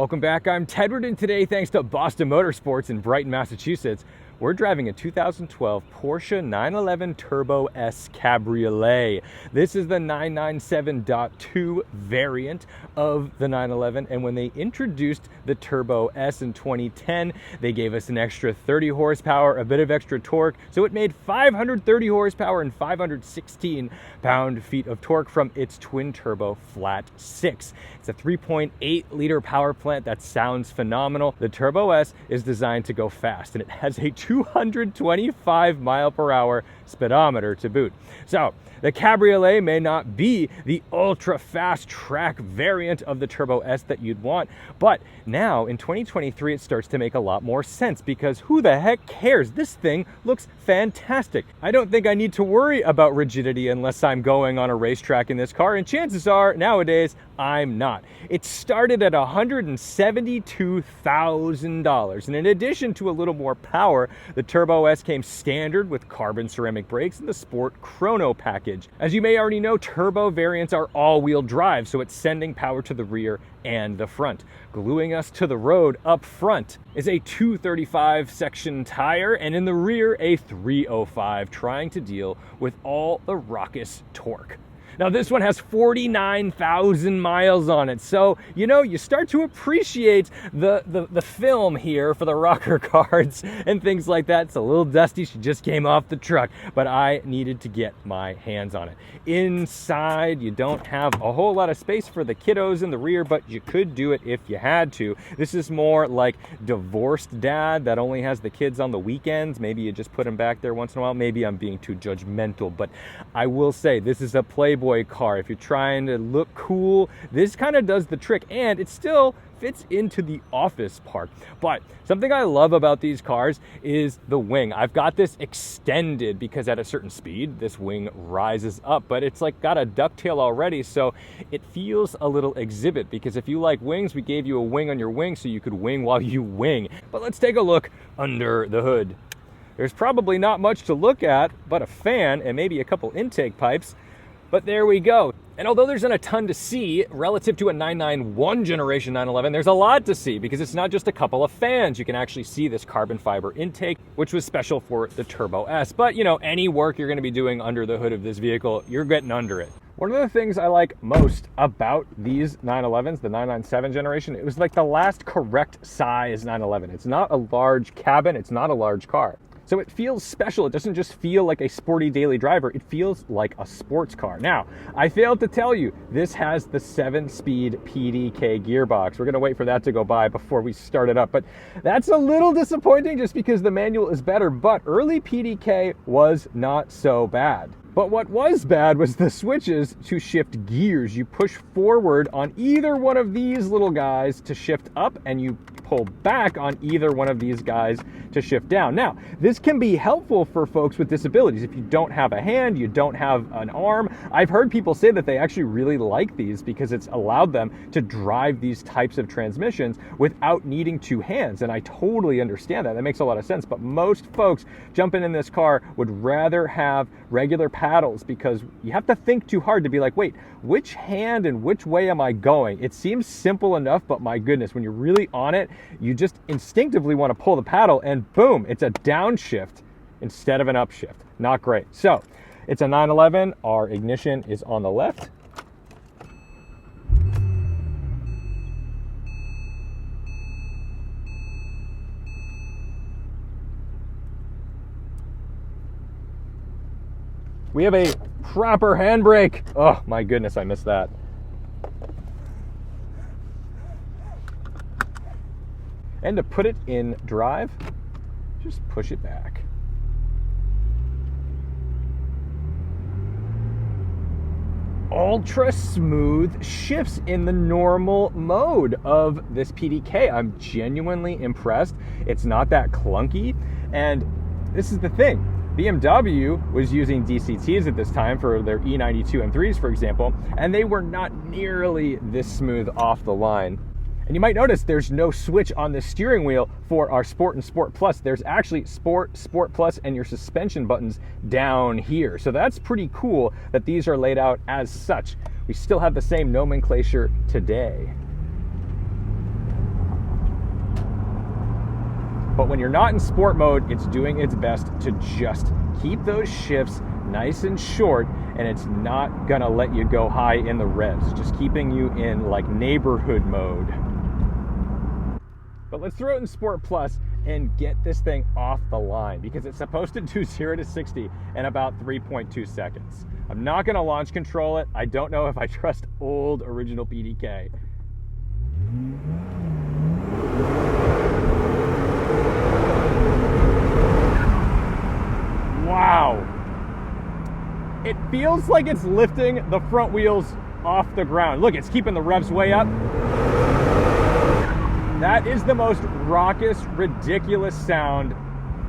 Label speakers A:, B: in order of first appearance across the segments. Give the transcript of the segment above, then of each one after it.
A: Welcome back, I'm Tedward, and today, thanks to Boston Motorsports in Brighton, Massachusetts, we're driving a 2012 Porsche 911 Turbo S Cabriolet. This is the 997.2 variant of the 911, and when they introduced the Turbo S in 2010, they gave us an extra 30 horsepower, a bit of extra torque, so it made 530 horsepower and 516 pound-feet of torque from its twin-turbo flat six. It's a 3.8 liter power plant that sounds phenomenal. The Turbo S is designed to go fast, and it has a 225 mile per hour speedometer to boot. So the Cabriolet may not be the ultra fast track variant of the Turbo S that you'd want, but now in 2023 it starts to make a lot more sense, because who the heck cares? This thing looks fantastic. I don't think I need to worry about rigidity unless I'm going on a racetrack in this car, and chances are nowadays I'm not. It started at $172,000, and in addition to a little more power, the Turbo S came standard with carbon ceramic brakes and the Sport Chrono package. As you may already know, turbo variants are all-wheel drive, so it's sending power to the rear and the front. Gluing us to the road up front is a 235 section tire, and in the rear a 305, trying to deal with all the raucous torque. Now this one has 49,000 miles on it, so you start to appreciate the film here for the rocker cards and things like that. It's a little dusty, she just came off the truck, but I needed to get my hands on it. Inside, you don't have a whole lot of space for the kiddos in the rear, but you could do it if you had to. This is more like divorced dad that only has the kids on the weekends. Maybe you just put them back there once in a while. Maybe I'm being too judgmental, but I will say this is a Playboy car. If you're trying to look cool, this kind of does the trick, and it still fits into the office part. But something I love about these cars is the wing. I've got this extended because at a certain speed this wing rises up, but it's like got a ducktail already, so it feels a little exhibit, because if you like wings, we gave you a wing on your wing so you could wing while you wing. But let's take a look under the hood. There's probably not much to look at but a fan and maybe a couple intake pipes. But there we go. And although there's not a ton to see relative to a 991 generation 911, there's a lot to see, because it's not just a couple of fans. You can actually see this carbon fiber intake, which was special for the Turbo S. But any work you're going to be doing under the hood of this vehicle, you're getting under it. One of the things I like most about these 911s, the 997 generation, it was like the last correct size 911. It's not a large cabin, it's not a large car. So it feels special. It doesn't just feel like a sporty daily driver. It feels like a sports car. Now, I failed to tell you, this has the 7-speed PDK gearbox. We're going to wait for that to go by before we start it up. But that's a little disappointing just because the manual is better. But early PDK was not so bad. But what was bad was the switches to shift gears. You push forward on either one of these little guys to shift up, and you pull back on either one of these guys to shift down. Now, this can be helpful for folks with disabilities. If you don't have a hand, you don't have an arm. I've heard people say that they actually really like these because it's allowed them to drive these types of transmissions without needing two hands. And I totally understand that. That makes a lot of sense. But most folks jumping in this car would rather have regular paddles, because you have to think too hard to be like, wait, which hand and which way am I going? It seems simple enough, but my goodness, when you're really on it, you just instinctively want to pull the paddle, and boom, it's a downshift instead of an upshift. Not great. So it's a 911. Our ignition is on the left. We have a proper handbrake. Oh my goodness, I missed that. And to put it in drive, just push it back. Ultra smooth shifts in the normal mode of this PDK. I'm genuinely impressed. It's not that clunky. And this is the thing. BMW was using DCTs at this time for their E92 M3s, for example, and they were not nearly this smooth off the line. And you might notice there's no switch on the steering wheel for our Sport and Sport Plus. There's actually Sport, Sport Plus, and your suspension buttons down here. So that's pretty cool that these are laid out as such. We still have the same nomenclature today. But when you're not in sport mode, it's doing its best to just keep those shifts nice and short, and it's not gonna let you go high in the revs, just keeping you in like neighborhood mode. But let's throw it in Sport Plus and get this thing off the line, because it's supposed to do 0 to 60 in about 3.2 seconds. I'm not gonna launch control it. I don't know if I trust old original PDK. Wow. It feels like it's lifting the front wheels off the ground. Look, it's keeping the revs way up. That is the most raucous, ridiculous sound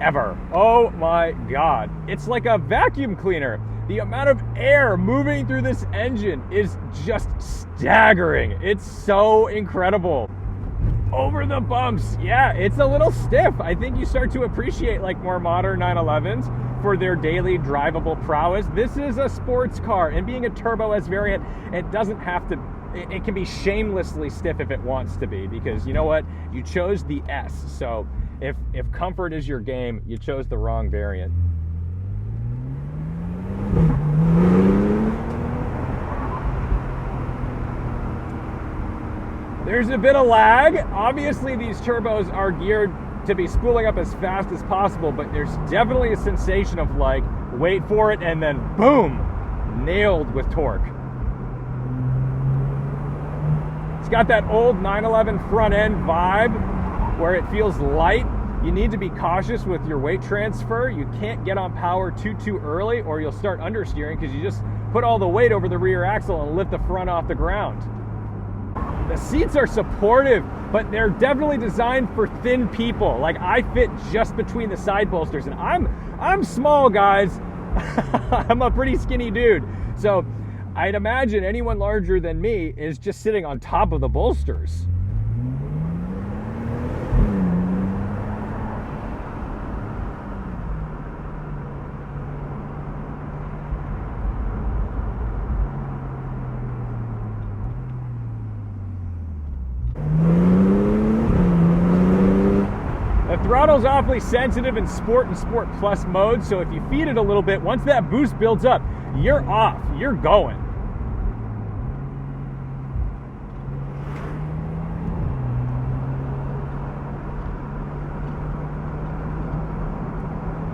A: ever. Oh my God. It's like a vacuum cleaner. The amount of air moving through this engine is just staggering. It's so incredible. Over the bumps, yeah, it's a little stiff. I think you start to appreciate like more modern 911s for their daily drivable prowess. This is a sports car, and being a Turbo S variant, it doesn't have to, it can be shamelessly stiff if it wants to be, because you know what? You chose the S. So if comfort is your game, you chose the wrong variant. There's a bit of lag. Obviously, these turbos are geared to be spooling up as fast as possible, but there's definitely a sensation of like, wait for it, and then boom, nailed with torque. It's got that old 911 front end vibe where it feels light. You need to be cautious with your weight transfer. You can't get on power too early, or you'll start understeering because you just put all the weight over the rear axle and lift the front off the ground. The seats are supportive, but they're definitely designed for thin people. Like, I fit just between the side bolsters, and I'm small, guys. I'm a pretty skinny dude. So I'd imagine anyone larger than me is just sitting on top of the bolsters. Throttle's awfully sensitive in Sport and Sport Plus mode, so if you feed it a little bit, once that boost builds up, you're off, you're going.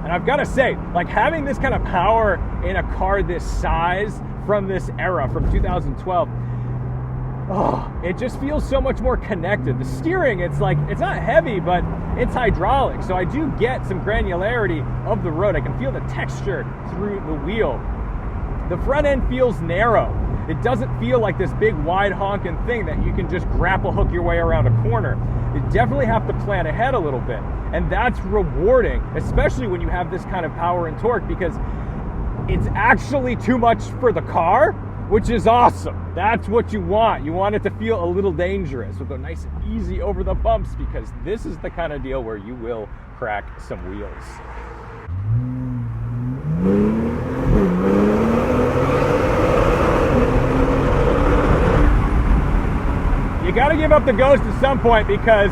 A: And I've got to say, like, having this kind of power in a car this size from this era, from 2012, oh, it just feels so much more connected. The steering, it's like, it's not heavy, but it's hydraulic. So I do get some granularity of the road. I can feel the texture through the wheel. The front end feels narrow. It doesn't feel like this big wide honking thing that you can just grapple hook your way around a corner. You definitely have to plan ahead a little bit. And that's rewarding, especially when you have this kind of power and torque, because it's actually too much for the car, which is awesome. That's what you want. You want it to feel a little dangerous. We'll go nice and easy over the bumps, because this is the kind of deal where you will crack some wheels. You gotta give up the ghost at some point, because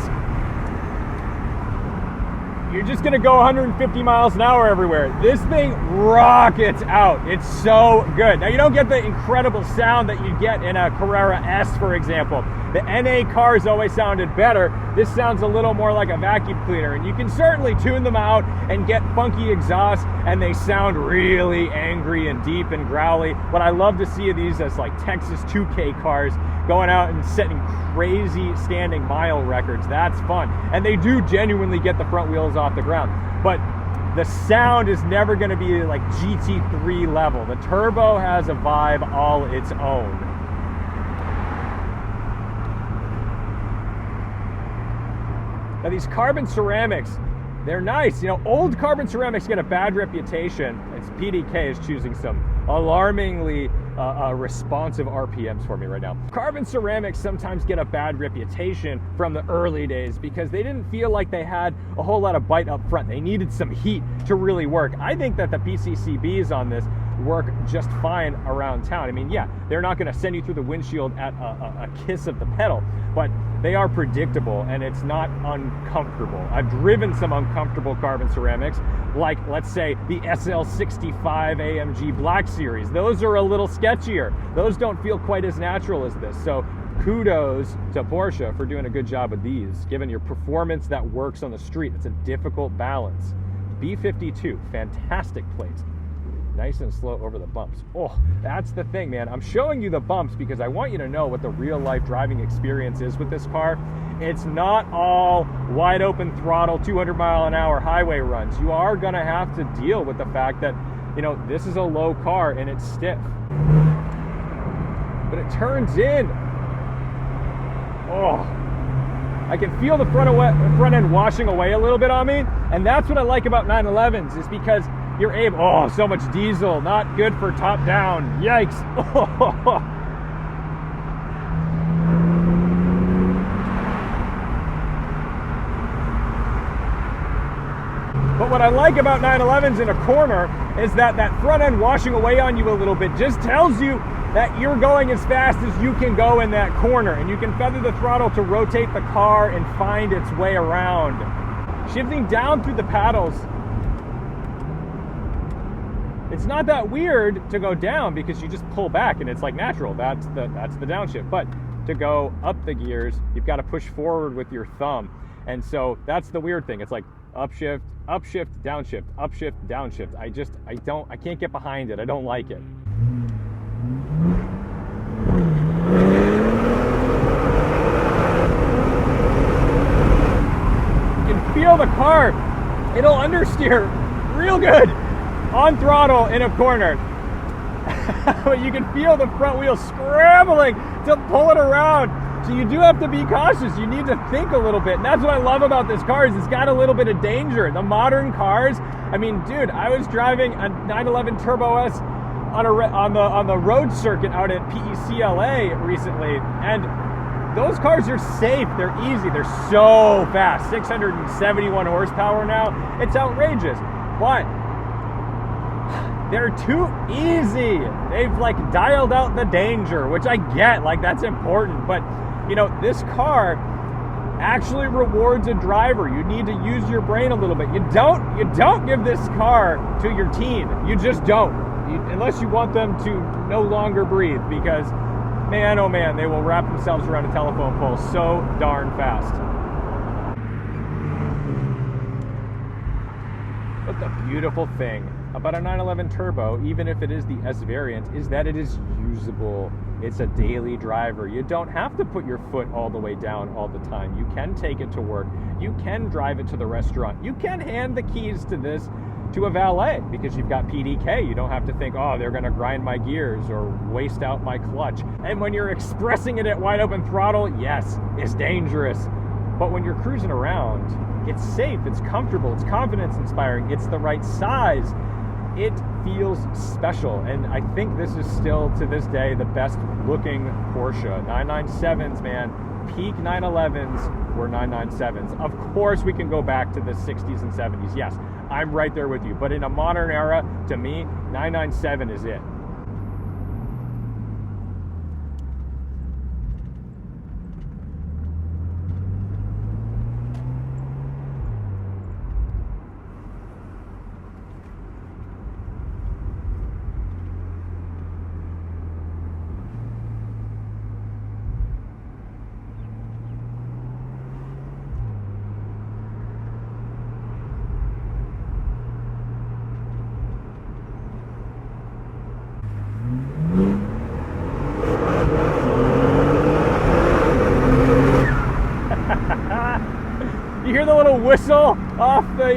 A: you're just gonna go 150 miles an hour everywhere. This thing rockets out. It's so good. Now, you don't get the incredible sound that you get in a Carrera S, for example. The NA cars always sounded better. This sounds a little more like a vacuum cleaner, and you can certainly tune them out and get funky exhaust, and they sound really angry and deep and growly. What I love to see these as like Texas 2K cars going out and setting crazy standing mile records. That's fun. And they do genuinely get the front wheels off the ground. But the sound is never going to be like GT3 level. The Turbo has a vibe all its own. Now, these carbon ceramics, they're nice. You know, old carbon ceramics get a bad reputation. It's PDK is choosing some alarmingly responsive RPMs for me right now. Carbon ceramics sometimes get a bad reputation from the early days because they didn't feel like they had a whole lot of bite up front. They needed some heat to really work. I think that the PCCBs on this work just fine around town. I mean, yeah, they're not going to send you through the windshield at a kiss of the pedal, but they are predictable and it's not uncomfortable. I've driven some uncomfortable carbon ceramics, like let's say the SL65 AMG Black Series. Those are a little sketchier. Those don't feel quite as natural as this. So kudos to Porsche for doing a good job with these, given your performance that works on the street. It's a difficult balance. B52, fantastic plates. Nice and slow over the bumps. Oh, that's the thing, man. I'm showing you the bumps because I want you to know what the real life driving experience is with this car. It's not all wide open throttle, 200-mile-an-hour highway runs. You are gonna have to deal with the fact that, you know, this is a low car and it's stiff. But it turns in. Oh, I can feel the front end washing away a little bit on me. And that's what I like about 911s, is because you're able, oh, so much diesel, not good for top down. Yikes. But what I like about 911s in a corner is that front end washing away on you a little bit just tells you that you're going as fast as you can go in that corner, and you can feather the throttle to rotate the car and find its way around. Shifting down through the paddles, it's not that weird to go down because you just pull back and it's like natural. That's the downshift. But to go up the gears, you've got to push forward with your thumb. And so that's the weird thing. It's like upshift, upshift, downshift, upshift, downshift. I can't get behind it. I don't like it. You can feel the car. It'll understeer real good on throttle in a corner. But you can feel the front wheel scrambling to pull it around. So you do have to be cautious. You need to think a little bit. And that's what I love about this car, is it's got a little bit of danger. The modern cars, I mean, dude, I was driving a 911 Turbo S on the road circuit out at PECLA recently, and those cars are safe. They're easy. They're so fast. 671 horsepower now. It's outrageous. But they're too easy. They've like dialed out the danger, which I get, like that's important. But you know, this car actually rewards a driver. You need to use your brain a little bit. You don't give this car to your teen. You just don't. Unless you want them to no longer breathe, because man, oh man, they will wrap themselves around a telephone pole so darn fast. But the beautiful thing about a 911 Turbo, even if it is the S variant, is that it is usable. It's a daily driver. You don't have to put your foot all the way down all the time. You can take it to work. You can drive it to the restaurant. You can hand the keys to this to a valet because you've got PDK. You don't have to think, oh, they're going to grind my gears or waste out my clutch. And when you're expressing it at wide open throttle, yes, it's dangerous. But when you're cruising around, it's safe, it's comfortable, it's confidence inspiring, it's the right size. It feels special, and I think this is still, to this day, the best looking Porsche. 997s, man. Peak 911s were 997s. Of course, we can go back to the 60s and 70s. Yes, I'm right there with you. But in a modern era, to me, 997 is it. You hear the little whistle off the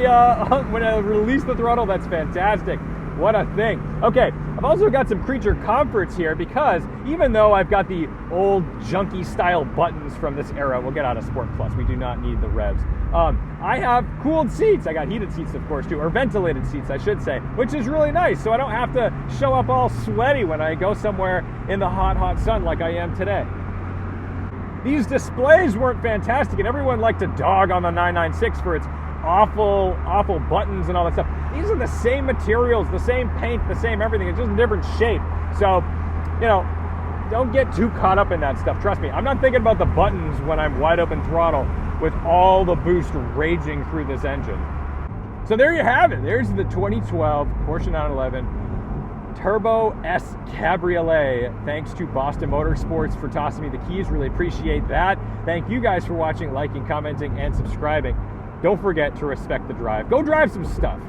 A: when I release the throttle? That's fantastic. What a thing. Okay, I've also got some creature comforts here, because even though I've got the old junky style buttons from this era, we'll get out of Sport Plus. We do not need the revs. I have cooled seats. I got heated seats, of course, too, or ventilated seats, I should say, which is really nice. So I don't have to show up all sweaty when I go somewhere in the hot, hot sun like I am today. These displays weren't fantastic, and everyone liked to dog on the 996 for its awful buttons and all that stuff. these are the same materials, the same paint, the same everything. It's just a different shape. So, you know, don't get too caught up in that stuff. Trust me, I'm not thinking about the buttons when I'm wide open throttle with all the boost raging through this engine. So there you have it. There's the 2012 Porsche 911 Turbo S Cabriolet. Thanks to Boston Motorsports for tossing me the keys. Really appreciate that. Thank you guys for watching, liking, commenting, and subscribing. Don't forget to respect the drive. Go drive some stuff.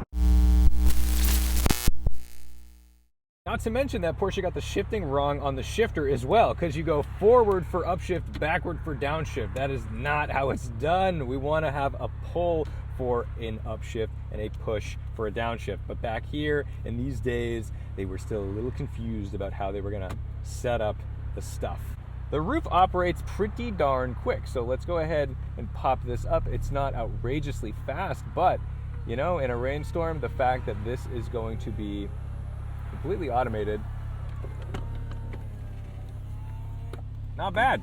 A: Not to mention that Porsche got the shifting wrong on the shifter as well, because you go forward for upshift, backward for downshift. That is not how it's done. We want to have a pull for an upshift and a push for a downshift. But back here in these days, they were still a little confused about how they were going to set up the stuff. The roof operates pretty darn quick, so let's go ahead and pop this up. It's not outrageously fast, but you know, in a rainstorm, the fact that this is going to be completely automated, not bad.